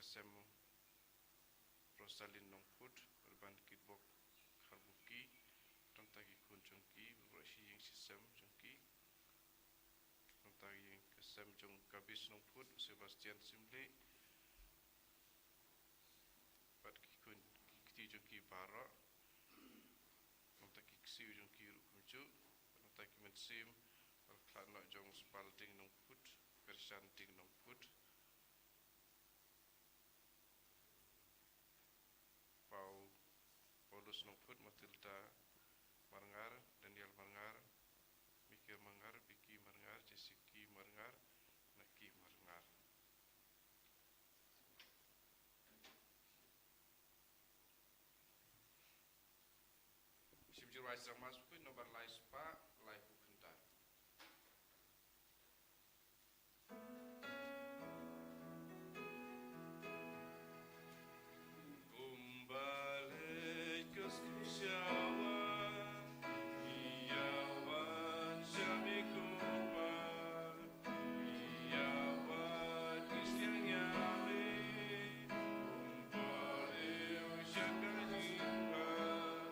kasem Rosalin Nongput berban kitbok harbuki tentagi kun jongki berosi yang sistem jongki tentagi yang kasem jong kabis Nongput Sebastian Simle bat kikun kiti jongki bara tentagi ksiu jongki rukunju tentagi mensim alklana jong spalding Nongput persanting Nongput Paulus Nongput, Matilda Marangar, Daniel Marangar, Miki Marangar, Vicky Marangar, Jessica Marangar, Naki Marangar. Sim jirai sama sepui nobar lai spa lai kukenta. Kumbalik ke Syawan, Iawan Syami Kumbar, Iawan Isyang Yami, Kumbalik Syakar Jimbar,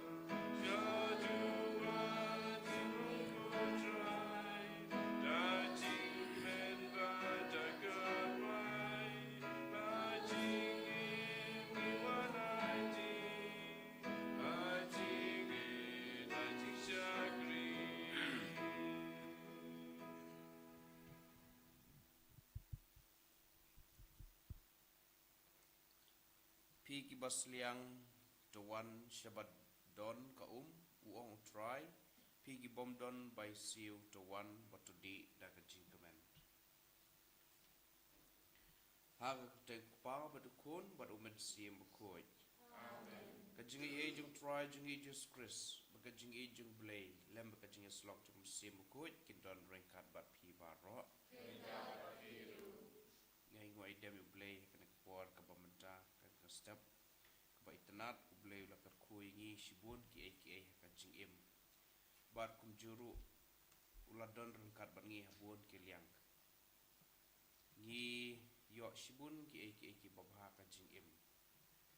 Syajuan Timung Putrai, Dajing Menba Jagarwai, Dajing Pi kibas liang Dewan Syabat Don kaum uong try pi kibom don by siu Dewan batudi dagajing kemen. Haga kutek pa badukun badumen sim bakoj. Amen. Kajing e jung try jung e Jesus Christ bakajing e jung blay lem bakajing slok jung sim bakoj kindon rengkat bat pi baro. Ngai ngoi dem blay kena por kabamenta ka step ba itnat blay la karkui ngi shibun ki kajing im bar kum juru uladon rengkat ban ngi habun ki liang ngi yo shibun ki babha kajing im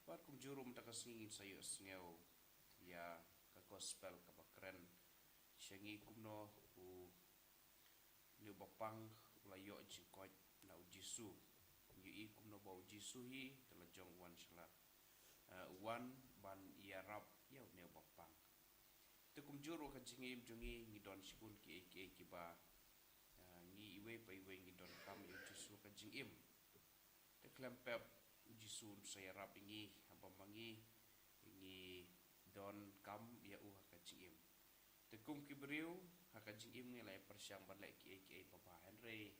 bar kum juru mtakas ngi sayo sneu ya ka gospel ka bakren shangi kumno u ni bapang la yo jingkoj na ujisu ngi kumno ba ujisu hi telajong wan shala wan ban yarab ya ne bapang tekum juru ka jingim jungi ngi don shibun ki ba ngi iwe pa iwe ngi don kam ujisu ka jingim te klempep ujisu saya rap ngi abamangi ngi don kam ya u ka jingim tekum kibriu ka jingim ngi lai persyang ban lai ki papa henry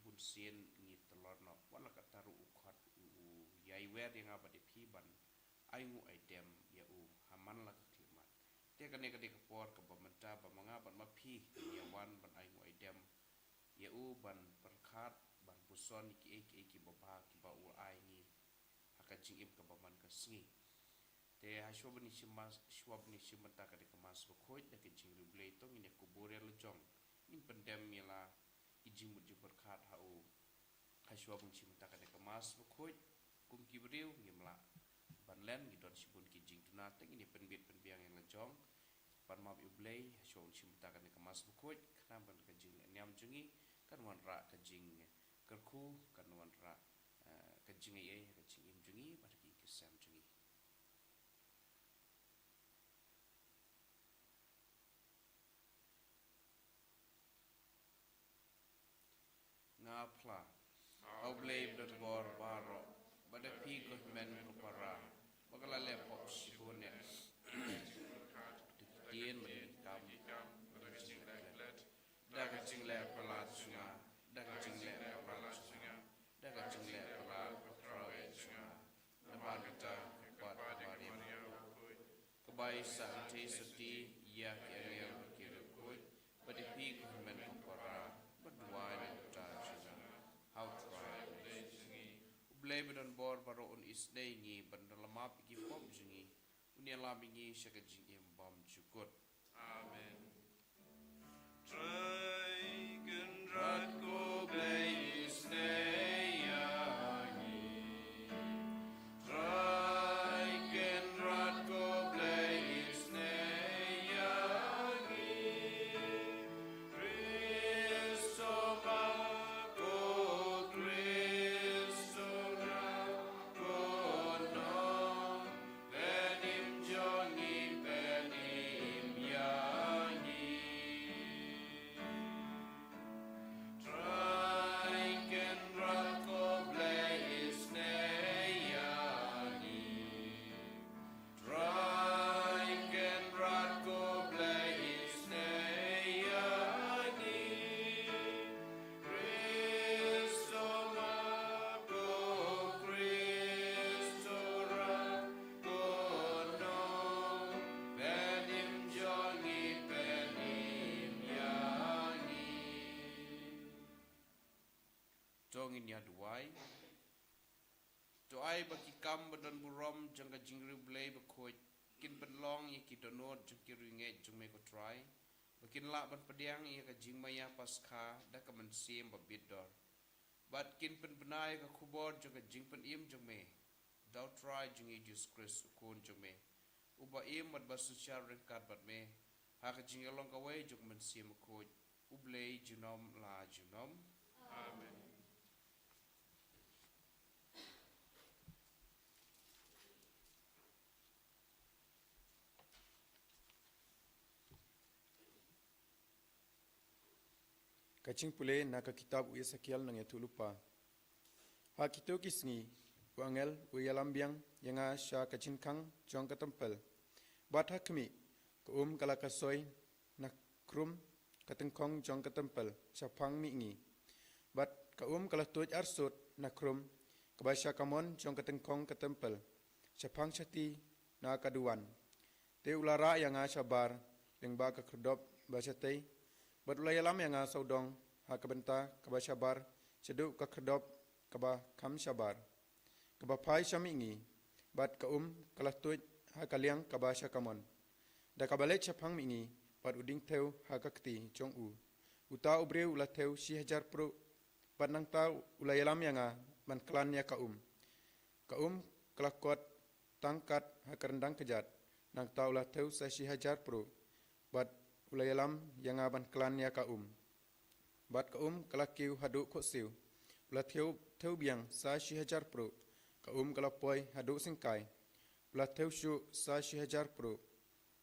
bun sien ngi telor no wala ka taru ukhat u yai wer yang abadi pi ban aingu idem ya u haman la ka klimat te ka ne ka de ka por ka bamenta ba manga ban ma pi ya wan ban aingu idem ya u ban perkhat ban buson ki baba ki ba u ai ngi haka jing im ka baman ka sngi te ha shobni shimas shwabni shimata ka de ka mas ba khoj da ke jing rublei to ngi ne kubure le jong in pendem yala ijing mujib berkat hau haswa bunci mentaka de kemas bukhoj kum kibriu ngimla banlen ngidon sibun kijing tunate ini penbit penbiang yang lejong pan mab iblei haswa bunci mentaka de kemas bukhoj kana ban kajing nyam jungi kan wan ra kajing kerku kan wan ra kajing kajing im jungi bar ki kesam jungi ngapla au blame dot bor baro bada pi ko men ko para bagala le pop shibune dien men kam daga jing le palat sunga daga jing le palat sunga daga jing le palat krawe sunga naman ta pat bari kebai sa ti seti ya kerel kirkut bada pi ko men ko para berdua ta how try blame on board baro on is day ngi bandalama pigi pom jungi unia lami ngi shaka jingi bam chukut Amen. Try can rat go blame is day dongin ya duai. Doai baki kam badan burom jangka jingri blay bakoi kin benlong ye ki donot jangki ringe jung me ko try. Bakin la ban pediang ye ka jing maya paskha da ka man sim babit dor. Bat kin pen benai ka kubor jangka jing pen im jung me. Dau try jung Jesus Christ ukun jung me. Uba im mat basu syar rengkat bat me. Haka jing along ka way jung man sim ko ublay junom la junom. Amen. Kacing pule naka kitab u Ezekiel nang etu lupa. Ha kito kisngi u angel u yalambiang yanga sha kacin kang jong ka tempel. Bat hakmi ke kala kasoy na krum katengkong jong ka tempel chapang mi ngi. Bat ka kala tuj arsut na krum kabasya kamon jong katengkong ka tempel chapang chati na kaduan. Te ulara yanga sabar lengba ka kredop basatei. Batulay alam yang saudong ha kabenta kaba sabar cedu ka kredop kaba kam sabar kaba pai samingi bat ka kalah tuj ha kaliang kaba sakamon da kabale chapang mingi bat uding teu ha kakti chong uta ubre ula teu 1000 pro bat nang tau ulay alam yang man klan ya ka kalah kot tangkat ha kerendang kejat nang tau la teu 1000 pro bat ulay alam yang aban klan ya ka bat ka kala kiu hadu ko siu ula teu biang 1000 pro ka kala poi hadu singkai ula teu syu 1000 pro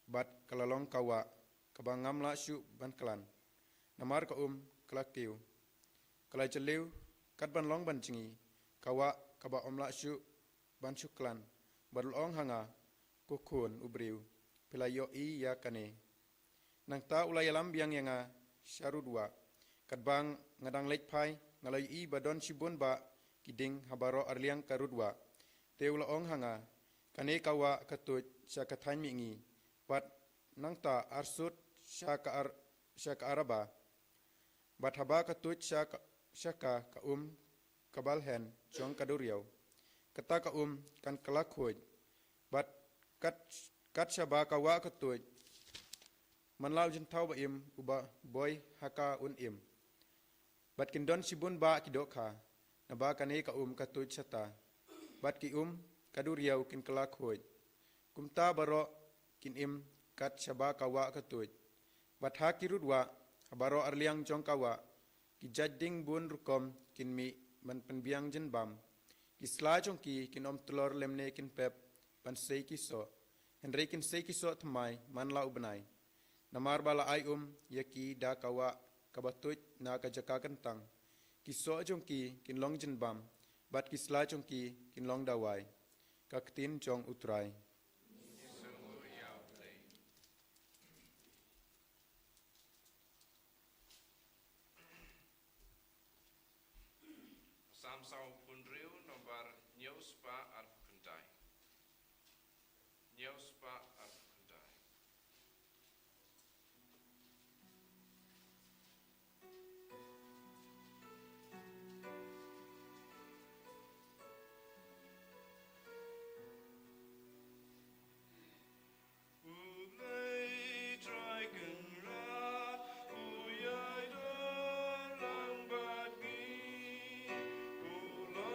bat kala long kawa kabangam la syu ban klan namar ka kala kiu kala jeliu kat ban long ban cingi kawa kaba la syu ban syu klan badul ong hanga kukun ubriu pilayo I ya kane nang ta ulay alam biang yang syarudwa kadbang ngadang lek pai ngalai I badon sibun ba kiding habaro arliang karudwa teula ong hanga kane kawa katut syaka thain mingi bat nang ta arsut syaka araba bat haba katut syaka ka kabalhen jong kaduriau kata ka kan kelakhuj bat kat syaba kawa katut manlau jin tau ba uba boy haka im bat kindon sibun ba kidokha na ba kane ka katuj sata bat ki kaduriau kin kelak hoj kumta baro kin kat syaba kawa katuj bat hakirudwa baro arliang jong kawa ki jadding bun rukom kin mi man penbiang jen bam ki sla jong ki kin telor lemne kin pep pan sei kiso henry kin sei kiso tmai man lau benai namar bala ay yaki da kawa kabatuj na kajaka kentang kiso jong ki kinlong jenbam bat kisla jong ki kinlong dawai kaktin jong utrai Samsau punriu nomor nyuspa arpundai. Nyuspa arpundai. Ulo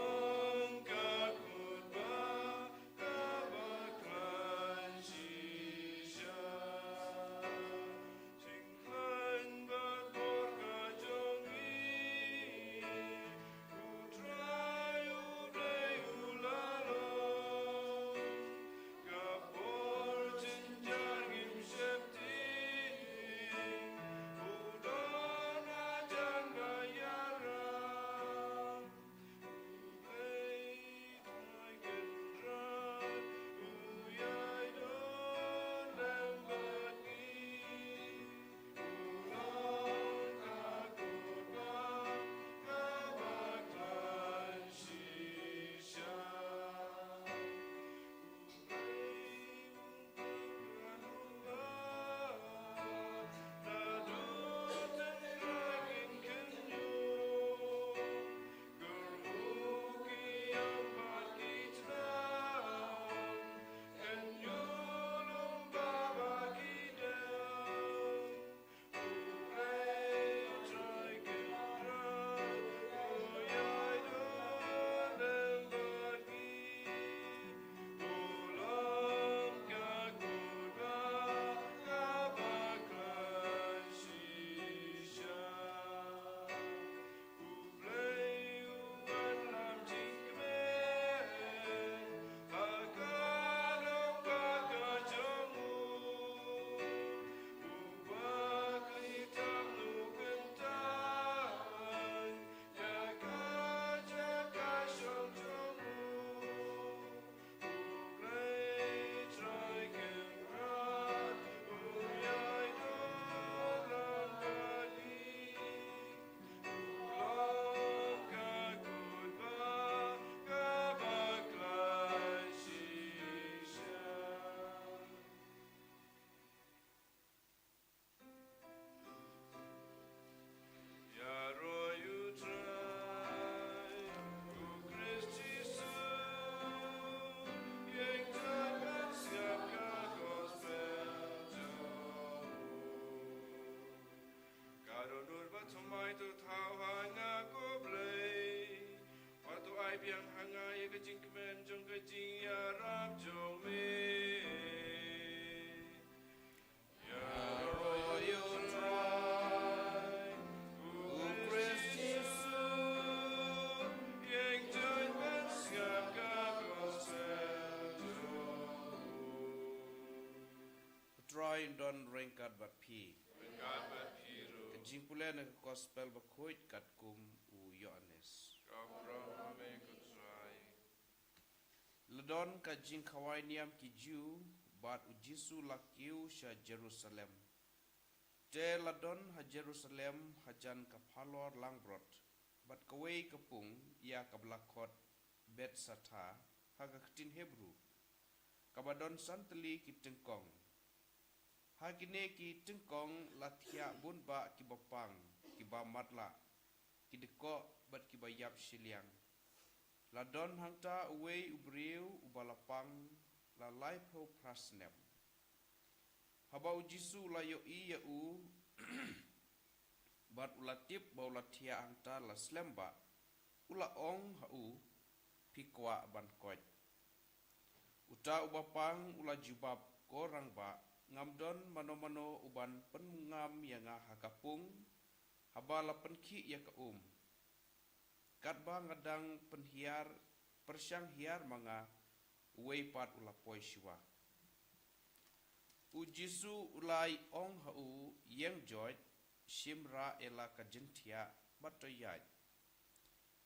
piang hangai ka jing kemen jong ka jing ya rap jong me. Ya royal try, u Christ Jesus, yang join men siap ka gospel jong. Try don rengkat bat pi. Bengat bat piru, Kajing pula na gospel bakoit kat kum u Yohanes. kapra ame ka try. Ladon kajing kawai niam ki Jew bat u Jisu lakiu sha Jerusalem. Te ladon ha Jerusalem hajan kaphalor langbrot. Bat kawai kapung ia kablakot bet satha haga ketin Hebrew. Kabadon santeli ki tengkong. Hagine ki tengkong latia bun ba ki bapang ki ba matla ki deko bat ki bayap siliang. Ladon hangta uwei ubriu ubalapang la laipo prasnem. Haba ujisu la yo iya u bat ulatip ba ulatia hangta la slemba ula ong ha u pikwa ban koit. Uta ubapang ula jubab korang ba ngamdon mano-mano uban penmungam yang hakapung habala penki ya kaum. Katba ngadang penhiar persyang hiar manga uwei pat ulapoi shiwa. Ujisu ulai ong hau yang joy shimra ela kajentia batoyai.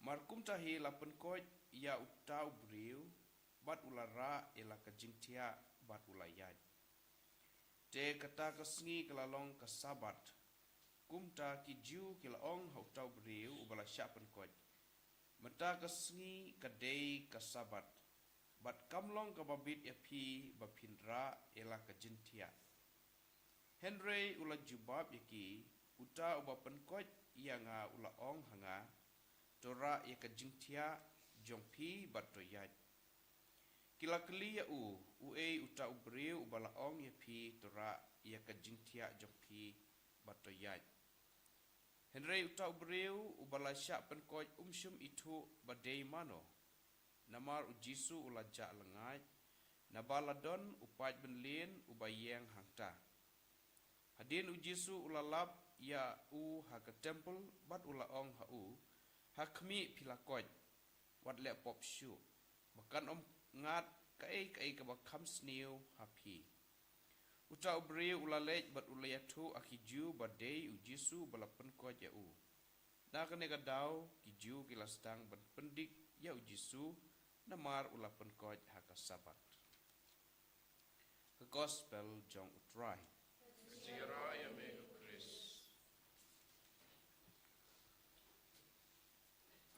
Markum tahi lapen koit ya utau briu bat ulara ela kajentia bat ulayai. Te kata kesngi kelalong kesabat. Kumta ki jiu kilaong hau tau briu ubala syapen koit. Mata kesngi kadei kesabat. Bat kamlong kababit yapi bapindra ela kejintia. Henry ula jubab yaki uta uba penkoit yang ula ong hanga tora ya kejintia jongpi batoyat. Kila keli ya ue uta ubriu ubala ong yapi tora ya kejintia jongpi batoyat. Henry uta ubriu ubala syak penkoit umsyum itu badai mano. Namar ujisu ulaja lengai, nabaladon upat benlin ubayeng hangta. Hadin ujisu ulalap ya u haka temple bat ulaong ha u hakmi pilakot wat le pop shu. Bahkan ngat kai kabakam sniu hapi. Uta ubri ulalej bat ulayatu akiju badai ujisu balapen ko ya u. Nakane kadau kiju kilastang ban pendik ya ujisu namar ulapen ko haka sabat. The gospel jong utrai. Jira ya mega Chris.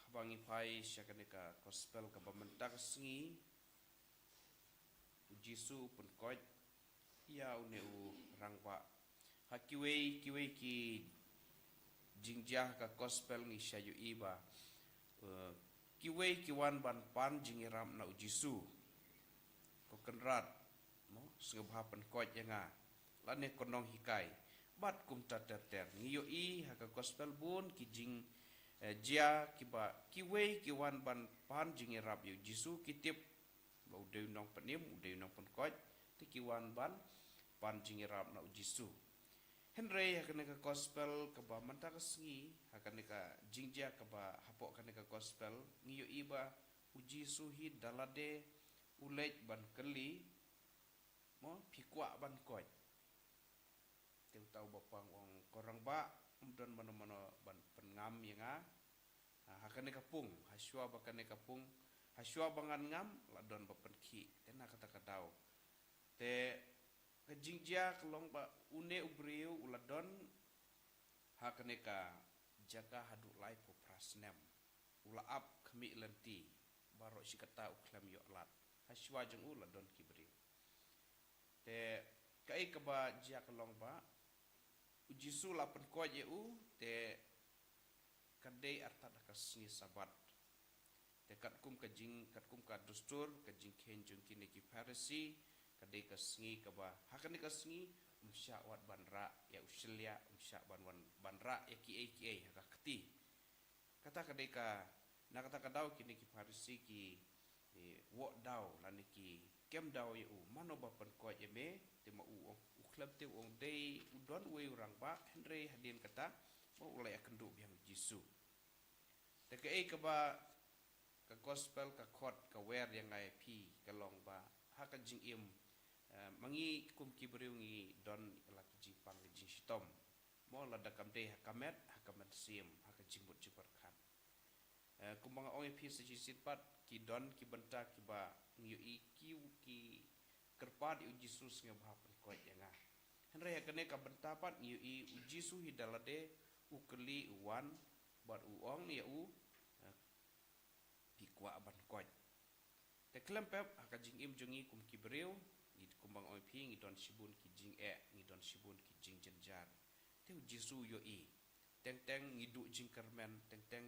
Habangi pai syakaneka gospel ka bamentak sengi ujisu pun koit ya uneu rangpa hakiwei ki jingjah ka gospel ni syayu iba kiwei kiwan ban pan jingiram na ujisu ko kenrat mo sengabha pen koit yanga lane konong hikai bat kum tater ngiyo i haka gospel bun ki jing jia kiba kiwei kiwan ban pan jingirap yu jisu kitip bau dew nong penim dew nong pen koit ti kiwan ban pan jingirap na jisu Henry hakane ka gospel ka ba manta ka sengi hakane ka jingja ka ba hapok kane ka gospel ngiyo iba uji suhi dalade ulej ban keli mo pikwa ban koit teu tau bapang ong korang ba umdon mano-mano ban pengam yanga hakane kapung haswa bakane kapung haswa bangan ngam ladon bapenki tena kata kadau te kejingja kelong ba une ubriu uladon hakane ka jaga hadu lai po prasnem ula ap kemi lenti baro sikata uklam yo lat haswa jeng uladon kibriu te kai ka ba jia kelong ba ujisu lapen ko je u te kadai arta ka sni sabat te kat kum ka dustur ka jing ken jung kini ki farisi kadai ka sngi ka ba hakane ka sngi umsya wat banra ya uslia umsya banra ya ki haka keti kata kadai ka Nakata-kadau kini ki parisi ki wok dau lani ki kem dau ye mano ba pen ko ye me te ma u klub te day u don we urang ba Henry hadin kata mo ulai akan du biang Jisu te ke ka ba ka gospel ka khot ka wer yang ngai pi ka long ba ha ka jing im mangi kum ki breu ngi don la ki jing pang jing shitom mo la da kam de ha kamet sim ha ka jing mut jipar khat kumang ong pi se jisit pat ki don ki benta ki ba ngi ki kerpa di Jisus nge ba pen ko yang nga henre ha kene ka benta pat ngi Jisu hi dalade u keli uwan bat u ong ni u pikwa ban koj te klempep aka jing im jungi kum ki breu ni kumbang oi pi ngi don sibun ki jing ngi don sibun ki jing jenjar te Jisu yo teng ngi du jing kermen teng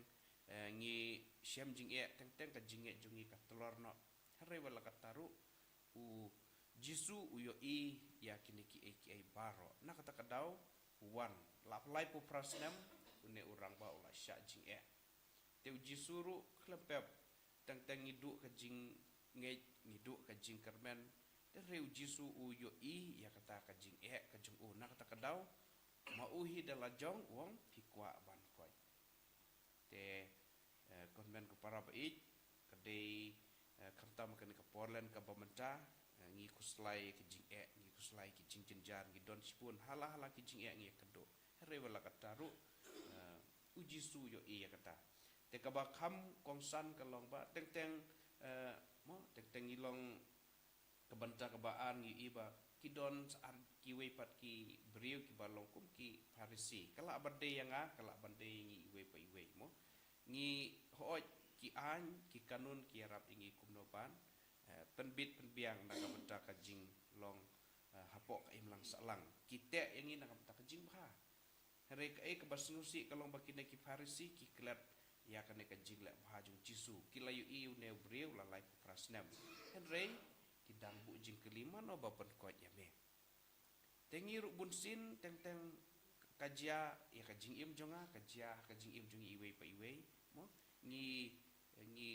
ngi syam jing teng ka jing jungi ka telor no hare wala ka taru u Jisu u yo ya kini ki baro na kata kadau wan lap lai pu prasnem une urang ba ula sya jing te Jisu ru klempep teng ngidu ka jing ngidu ka jing kermen te reu Jisu u yo ya kata ka jing ka jung na kata kadau ma uhi dala jong wong pikwa ban koi te konmen ko para ba kadai kerta makan ka Portland ka bamenta ngi kuslai ki jing ngi kuslai ki jing jenjar ngi don sipun hala ki jing ngi kedo re wala kataru uji su yo ya kata te ka ba kham kongsan ka long ba teng mo teng ilong ka banta ka baan ngi ba ki don saar ki we pat ki beriu ki balong kum ki parisi kala bande yang kala bande ngi we pa we mo ngi hooj ki an ki kanun ki arab ingi kumnopan penbit penbiang naga benta ka jing long hapok ka imlang salang kita yang ini naga benta ka jing ba hare ka ka basnusi kalong bakine ki parisi ki klat ya kane ka jing la bhajung Jisu ki layu ne breu la lai prasnam hare ki dang bu jing kelima no ba pen ko ya me tengi ru bunsin teng kajia ya ka jing im jonga kajia ka jing im jungi iwe pa iwe mo ngi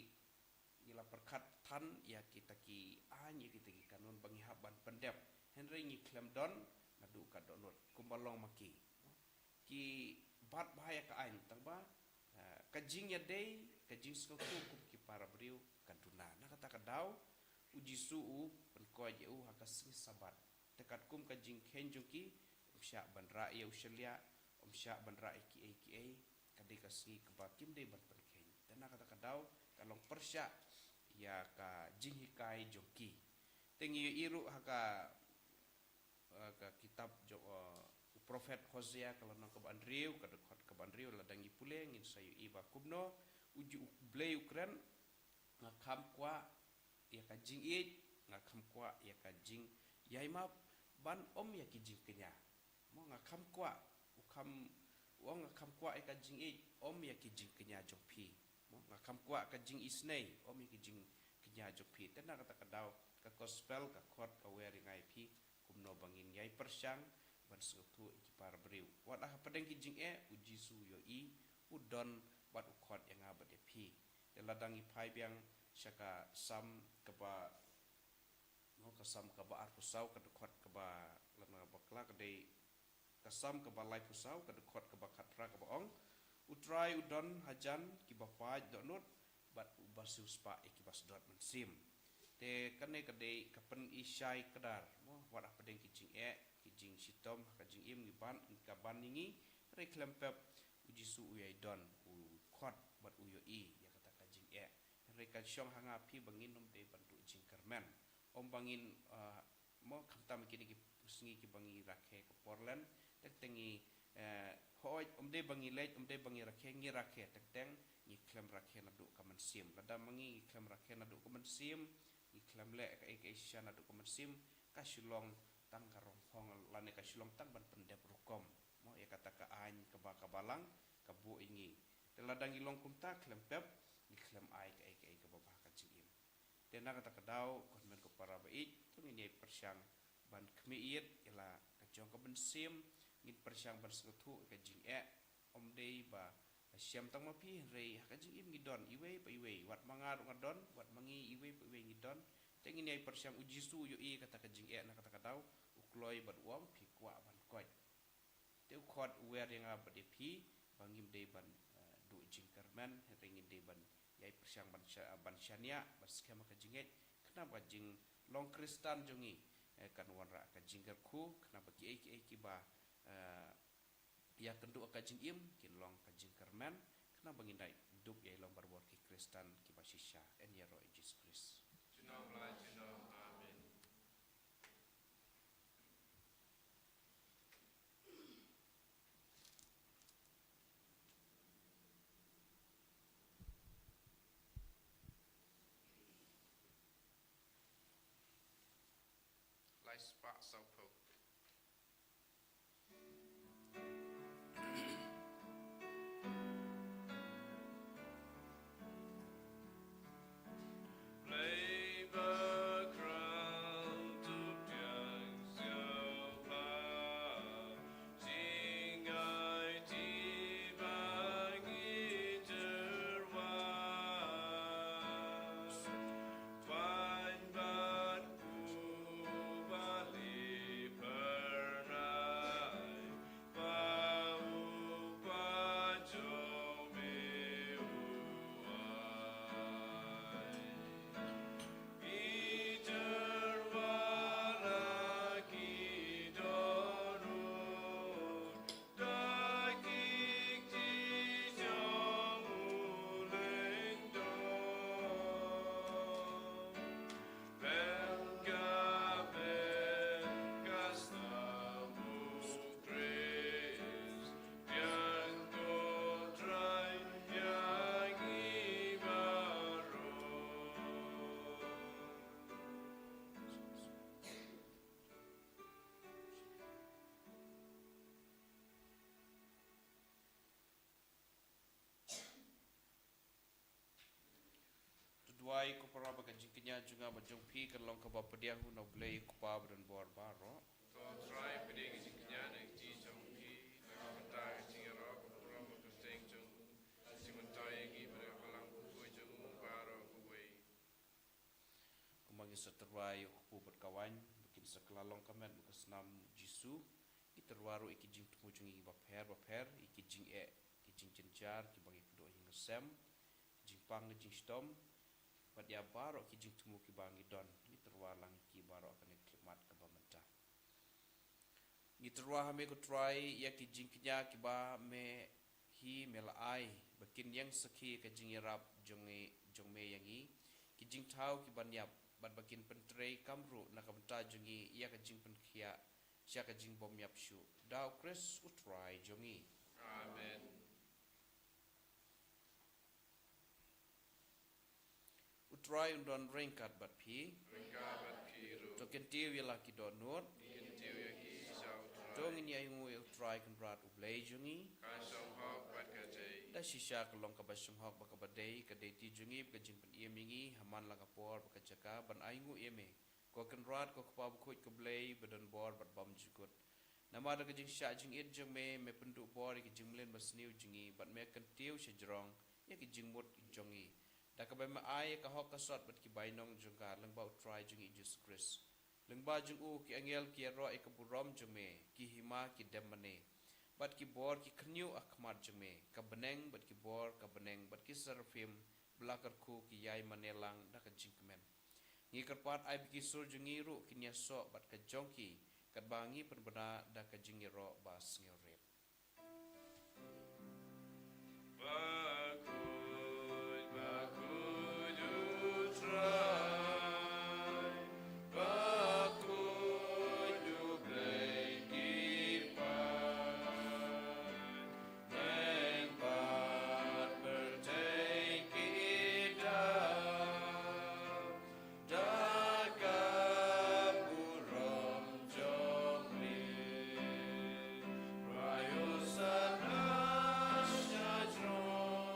la perkat tan ya kita ki ya kita ki kanun bangi haban pendep henry ngi klem don ngadu ka donot kumbalong maki ki bat bahaya ka ain tangba kajing ya dei kajing skoku kum ki para beriu kaduna na kata kadau uji suu pen ko je hakasing sabat tekat kum kajing kenjuki usya ban ra ya usya umsya ban ra ki kadai kasi kebakim dei ban pen ken dan kata kadau kalong persya ya ka jinghikai joki tengi iru haka ka kitab jo Prophet Hosea kalau nang keban riu kadekot keban riu ladangi pule ngin sayu iba kubno uji blei ukran ngakam kwa ya ka jing ngakam kwa ya ka jing yaima ban om ya ki jing kenya mo ngakam kwa ukam wong ngakam kwa ya ka jing om ya ki jing kenya jopi mo ngakam kwa ka jing isnei om ya ki jing kenya jopi tena kata kadau ka gospel ka khot ka weri ngai pi kumno bangin yai persyang ban sutu ki par beriu wat ah padeng ki jing uji su yo udon bat ukhot yang abade pi de ladangi pai biang syaka sam keba no kasam keba ar pusau ka dekhot keba lana bakla kadai kasam keba lai pusau ka dekhot keba khatra keba ong utrai udon hajan ki bapaj donut bat ubasu spa ikibas dot mensim te kane kadai kapen isyai kedar mo wat ah padeng ki jing ki jing sitom ka jing im ni ban ka ban ningi reklam pep uji su uyai don u khot bat uyo ya kata ka jing reka syong hanga pi bangin nom de bantu jing kermen om bangin mo khamtam kini ki pusngi ki bangi rakhe ke Portland tek tengi hoj om de bangi lej om de bangi rakhe ngi rakhe tek teng ni klem rakhe na du kaman sim lada mangi klem rakhe na du kaman sim ni klem le ka ek isya na du kaman sim ka shulong tang karong hong lane ka shulong tang ban pendep rukom mo ya kata ka an ka ba ka balang ka bu ingi teladang ilong kumta klem pep ni klem ai ka ek ka ba ka jing tena kata kadau konmen ko para bait tu ni persyang ban kmiit ila ka jong ka bensim ngin persyang ban setu ka jing om dei ba Siam tang mapi rei hakajing im ngidon iwe pa iwe wat mangar ngadon wat mangi iwe pa iwe ngidon tengin ai persiam ujisu yo i kata kajing na kata katau ukloi bat uam pi kwa ban koi teu khot wer yang apa de pi bangim de ban du jingkerman ringin de ban yai persiam ban syania bas kema kajing kenapa jing long kristan jongi kan wanra kajing ku kenapa ki ba ya kendu kajing im kin long kajing kerman kena bangindai duk yai long barbor ki kristan ki basisha en ya ro Jesus Christ Junong lai junong amin. Lai spak sau po. Tuai ko para kajing kenya juga bajong pi kan long ka ba pediah hu no blei ko pa bran bor baro To try pede ki jingnya na ji chong ki na mata jing ro ko pro mo to teng chung simon tai ki ber kalang ku ku chung baro ku wei. kumagi sa terwai hu berkawan bikin sekelalong kamen bekas nam jisu ki terwaru iki jing tumu jungi baper iki jing ki jing cencar ki bagi kedua hingga sem jing pang jing stom pat ya baro ki jing tumu ki bangi don ni terwalang ki baro akan iklimat ke bamenta ni terwa hame ko try ya ki jing knya ki ba me hi melai bakin yang seki ke jing yarap jongme yangi ki jing tau ki banyap bat bakin pentrei kamru na kamta jongi ya ka jing penkhia sia ka jing bom yap shu dau kres utrai jongi Amen. utrai undon ringkat bat pi Ringkabat kiru. to kentiu ya laki don nur Intiu ya hi sau try. dong ini ayu utrai kan brat ublei jongi Kan song hok bat ka jai. da shisha ka long ka basung hok ba ka badai ka dei ti jongi ka jing pen yemingi haman la ka por ba ka chaka ban aingu yeme ko kan rat ko pa bu khoj ka blei badan bor bat bam jukut nama da ka jing sha jing it jong me pendu bor ki jing len bas niu jingi bat me kan tiu she jrong ya ki jing mut jongi da ka ba ma ai ka hok ka sot bat ki bainong jong ka lang ba try jingi Jesus Christ lang ba jing u ki angel ki ro e ka burom jong me ki hima ki demane bat ki bor ki khnyu akhmat jong me ka beneng bat ki bor ka beneng bat ki serfim belakar ku ki yai manelang da ka jing kemen ngi kerpat ai biki sur jungi ru kinya so bat ka jongki kat bangi perbena da ka jingi ro bas ngorep Bakuj, bakuj utrai. Bakuj ublei kipai. Neng pat berteng kidam. Daga burom jongli. Rayo sana syajron.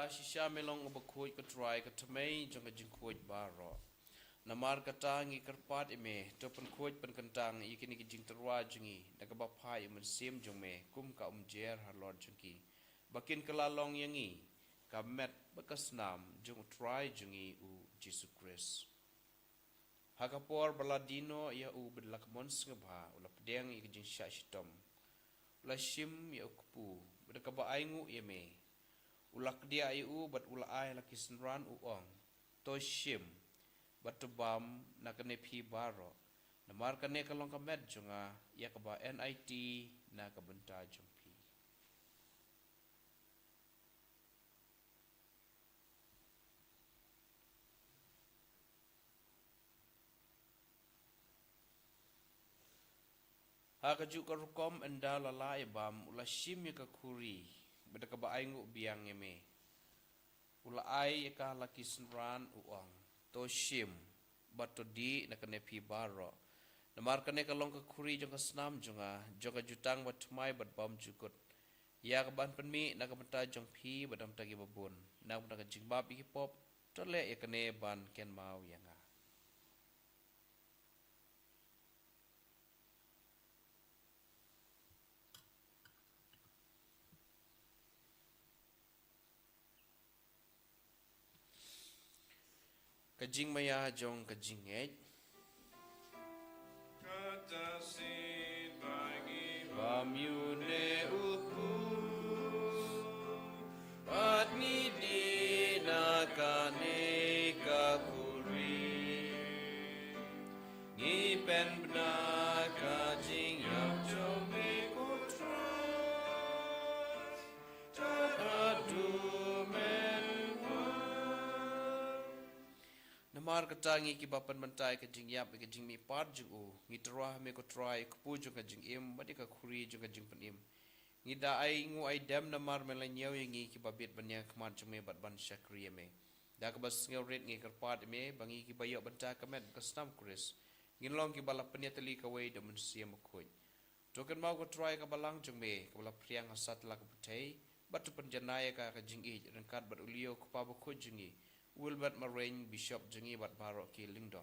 shisha melong obakuj ka try ka tamay jong ka jingkuj baro. Namar katang i karpat ime topan kuj pan kantang ikini ki jing terwa jungi nagabapai man sim jong me kum ka jer har lord jungki. Bakin kalalong yangi ka met bakasnam jong try jungi u Jesus Christ. Hakapor baladino ya u bedlakmon ngabha ula pedeng i jing sya shitom. Ula shim ya ukpu bedakaba aingu yeme. Ulak dia u bat ula ai lakisenran uong. To shim batubam nakane pi baro. Namar kane kalong kamet junga ya kaba NIT na kabenta jong pi. Hakaju karukom enda lalai bam ula shim ya kakuri bedakaba aingu biang yeme. Ula ai ka lakisenran uong. To shim bato di nakane pi baro. Namar kane kalong ka kuri jong ka snam jonga jonga jutang bat mai bat bam jukut. Ya ka ban penmi nakabenta jong pi badam tagi babun. Nak nak jingbab iki pop tole ya kane ban ken mau yanga. Kajing maya jong kajing ej. Katasin bagi Bamyune upu Pat ni di nakane kakuri Ngipen bna kajing yap jome kutras Tadu men Namar katangi ki bapan mentai ka jing yap ka jing mi par jing u ngi terah me ko try ku jung ka jing im badi ka khuri jung ka jing penim ngi da ai ngu ai dam namar mela nyau ngi ki babit banya kman jume bat ban shakri me da ka bas ngau ret ngi karpat me bangi ki bayo banta ka met ka snam kris ngi long ki bala penya tali ka wei da mun siam ko token mau ko try ka balang jung me ka bala priang hasat la ka putai batu penjanaya ka jing i rengkat bat ulio ku pa ko jingi Wilbert Marraine Bishop jengi bat baro ki lingdo.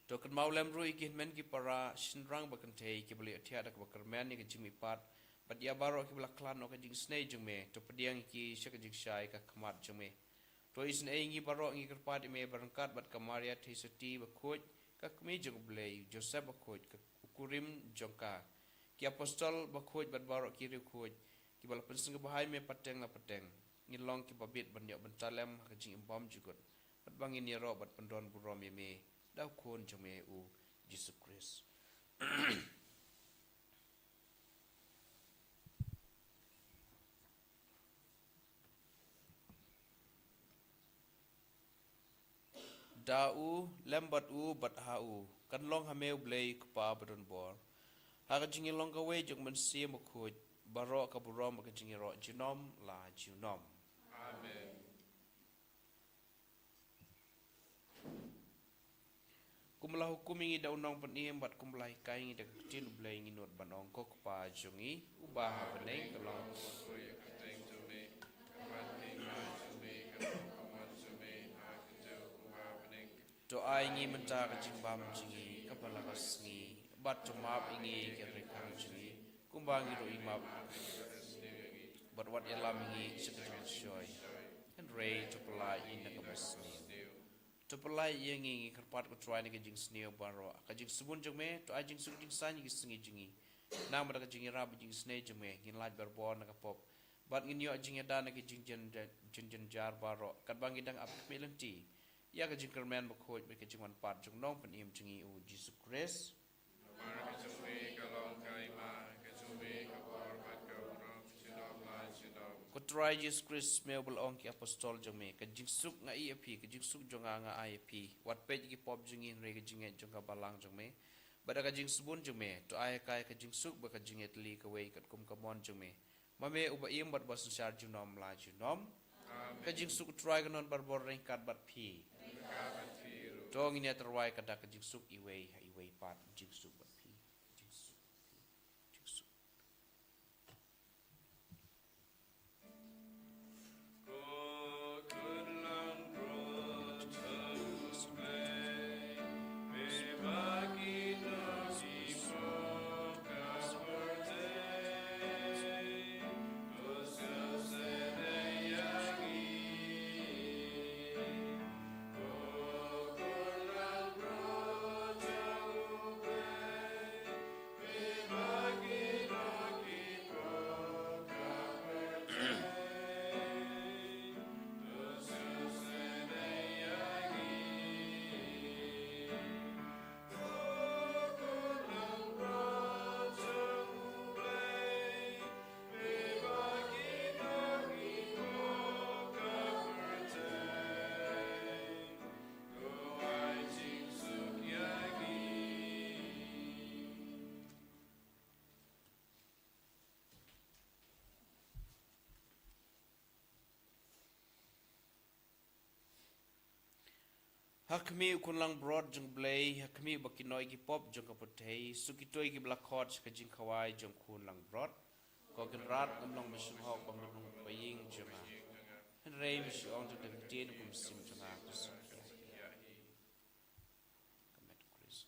Token maulem rui ki men ki para shinrang bakante ki beli atia dak bakermen ni ki jimi pat bat ya baro ki bela klan ka jing snei jengme to pediang ki shaka jing shai ka khamat jengme. To isn ngi baro ngi kerpat me berangkat bat kamaria thisati bakoj ka kmi jeng blei Joseph bakoj ka ukurim jongka. Ki apostol bakoj bat baro ki rikoj ki bala penseng bahai me pateng la pateng. Ngilong ki babit banyak bentalem ka jing imbam jugot bat bangin ni ro bat pendon burom me dau kon jome u Jesus Christ. Dau lembat u bat hau kan long hameu blei kupa badon bor ha ka jing long ka we jong men sia mo khoj baro ka burom ka jing ro jinom la jinom. Amen. Kumlah hukum ingi da unang penim bat kumlah kai ingi da kecil ublai ingi not banong ko pa jungi ubah beneng kelong Koi kateng jume kamati ma jume kaman jume akjau kuma bening doa ingi menta kecing bam jingi kapala kasngi bat cumap ingi kerikang jingi kumbangi ro imap bat wat yalam ingi sekejap shoy and ray tupala in the kabasni tupalai yang ingi kerpat ko try ni kajing sneo baro kajing subun jome to ajing sujing san gi singi jingi na mada kajing rab jing sne jome ngin laj barbon na kapop bat ngin yo jing da na kajing jen jar baro kat bangi dang ap melenti ya kajing kermen ba khoj ba kajing wan pat jung nong pen im jingi u Jesus Christ Amar jume kalong kai ma jume kapor bat kauram jinom la jinom ko try Jesus Christ mebel ong ki apostol jome kajing suk nga api kajing suk jonga nga ip wat page ki pop jingi re kajing jonga balang jome bada kajing subun jome to ay kai kajing suk ba kajing etli ka wei kat kum kamon jome mame uba im bat bas syar junom la junom kajing suk try ganon barbor ring kat bat pi dong ini terwai kada kajing suk iwei pat kajing suk bat pi kajing suk Ko Hakmi ukun lang broad jong blay, hakmi bakinoi gi pop jong kapotei, sukitoi gi blakot ka jing kawai jong kun lang broad. Ko gen rat lang masung hok bang lang paying jong a. Hen rei misu ong tu den tin kum sim jong a kus. Kamet Chris.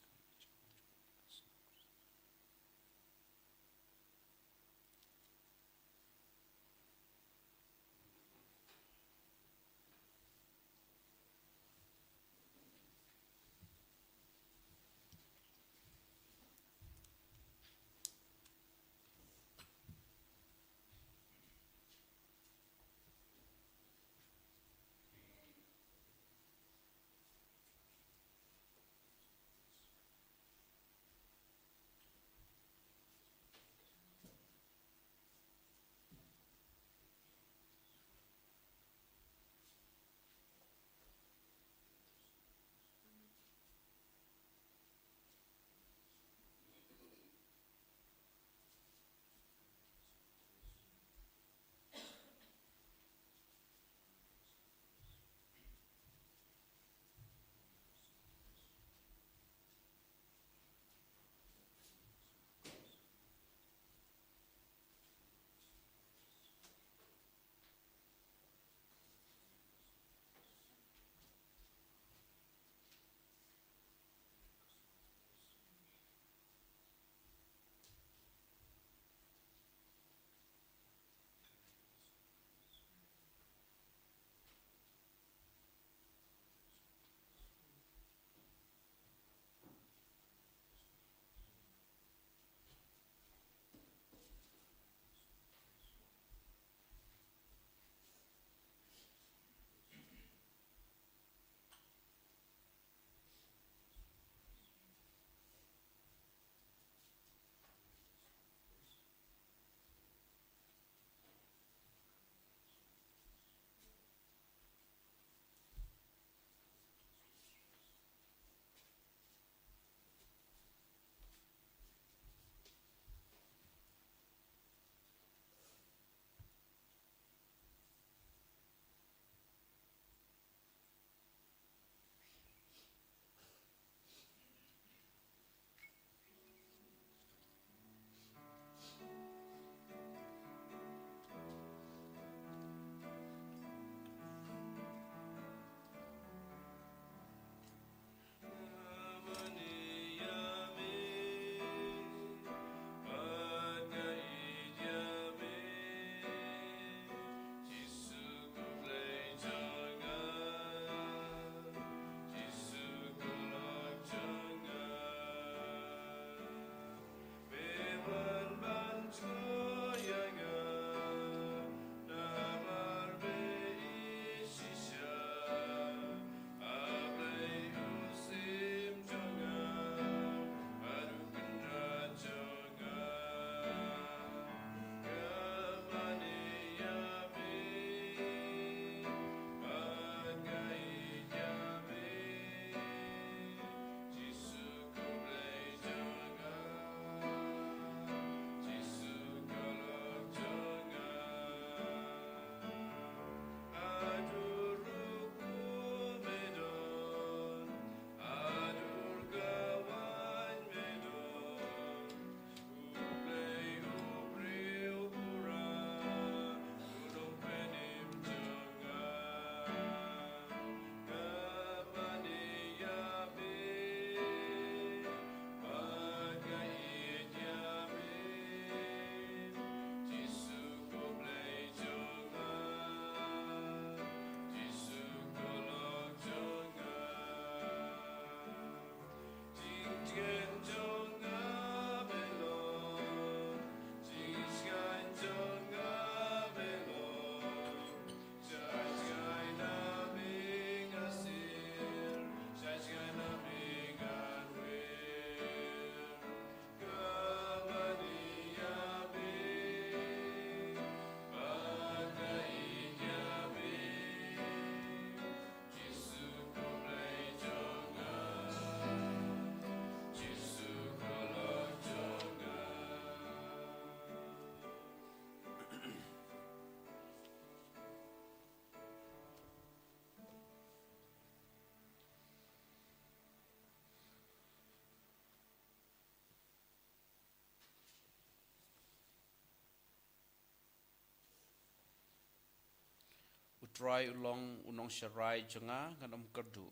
try ulong unong syarai jenga kan kerdu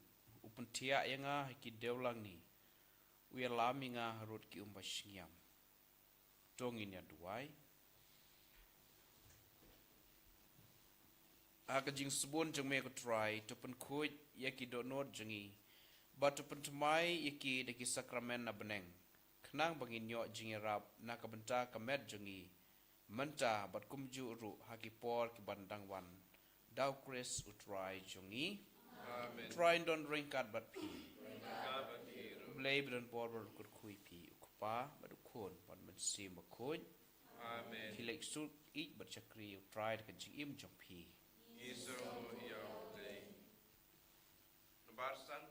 upun tia yanga ki deulang ni uya lami nga harut ki umbasngiam tongin ya duai aga jing subun jeng me ko try to pen kuj yaki do not jengi but to pen temai yaki de ki sakramen na beneng kenang bangin yo jing rap na ka benta ka met jengi menta bat kumju ru haki por ki bandang wan dau kris utrai jongi Amen. try don ringkat bat pi Kaban hiro. blay don por kur kui pi ukpa bat ukon pan men sim bakon Amen. hilek sul ik bat chakri utrai ka jing im jong pi Iso yaw day. Nabarsan